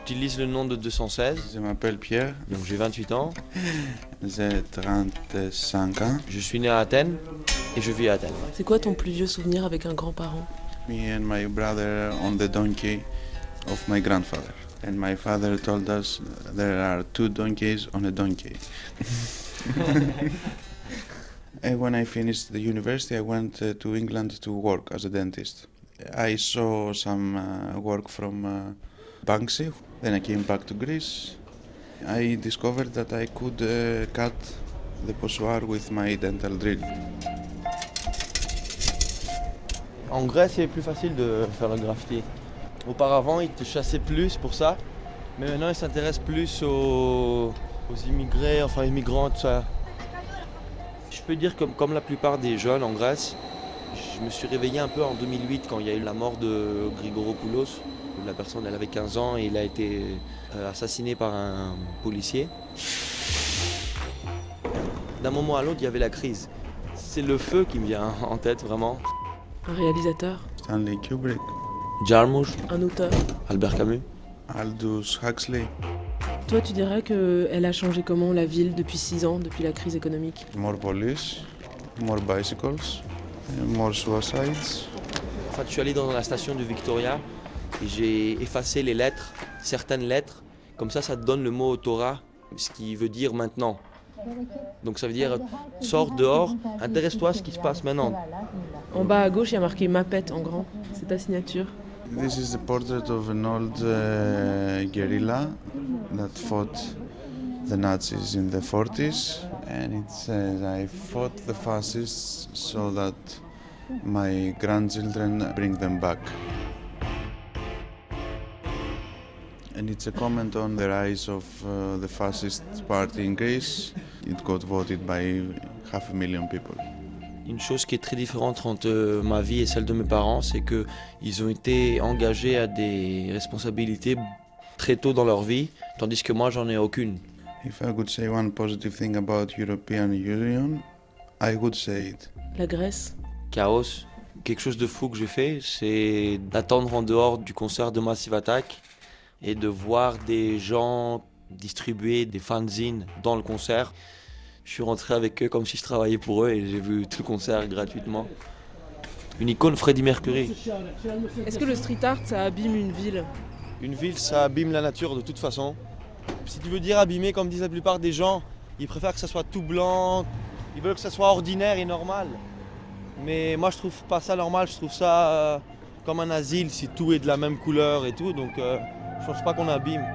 J'utilise le nom de 216. Je m'appelle Pierre, Donc j'ai 28 ans. j'ai 35 ans. Je suis né à Athènes et je vis à Athènes. C'est quoi ton plus vieux souvenir avec un grand-parent? Me and my brother on the donkey of my grandfather. And my father told us there are 2 donkeys on a donkey. And when I finished the university, I went to England to work as a dentist. I saw some work from Banksy. Then I came back to Greece. I discovered that I could cut the pochoir with my dental drill. En Grèce, c'est plus facile de faire le graffiti. Auparavant, ils te chassaient plus pour ça, mais maintenant, ils s'intéressent plus aux immigrés, enfin immigrants, tout ça. Je peux dire que comme la plupart des jeunes en Grèce, je me suis réveillé un peu en 2008 quand il y a eu la mort de Grigoropoulos. La personne, elle avait 15 ans et il a été assassiné par un policier. D'un moment à l'autre, il y avait la crise. C'est le feu qui me vient en tête, vraiment. Un réalisateur? Stanley Kubrick, Jarmusch, Un auteur? Albert Camus. Aldous Huxley. Toi, tu dirais qu'elle a changé comment la ville depuis 6 ans, depuis la crise économique? More police, more bicycles, more suicides. En fait, je suis allé dans la station de Victoria et j'ai effacé les lettres, certaines lettres. Comme ça te donne le mot Torah, ce qui veut dire maintenant. Donc ça veut dire, sors dehors, intéresse-toi à ce qui se passe maintenant. En bas à gauche, il y a marqué Mapet en grand. C'est ta signature. This is the portrait of an old guerrilla that fought the Nazis in the 40s, and it says, I fought the fascists so that my grandchildren bring them back. And it's a comment on the rise of the fascist party in Greece. It got voted by 500,000 people. Une chose qui est très différente entre ma vie et celle de mes parents, c'est qu'ils ont été engagés à des responsabilités très tôt dans leur vie, tandis que moi, j'en ai aucune. If I could say one positive thing about European Union, I would say it. La Grèce? Chaos. Quelque chose de fou que j'ai fait, c'est d'attendre en dehors du concert de Massive Attack et de voir des gens distribuer des fanzines dans le concert. Je suis rentré avec eux comme si je travaillais pour eux et j'ai vu tout le concert gratuitement. Une icône Freddie Mercury. Est-ce que le street art, ça abîme une ville? Une ville, ça abîme la nature de toute façon. Si tu veux dire abîmer, comme disent la plupart des gens, ils préfèrent que ça soit tout blanc, ils veulent que ça soit ordinaire et normal. Mais moi, je trouve pas ça normal, je trouve ça comme un asile si tout est de la même couleur et tout, donc je pense pas qu'on abîme.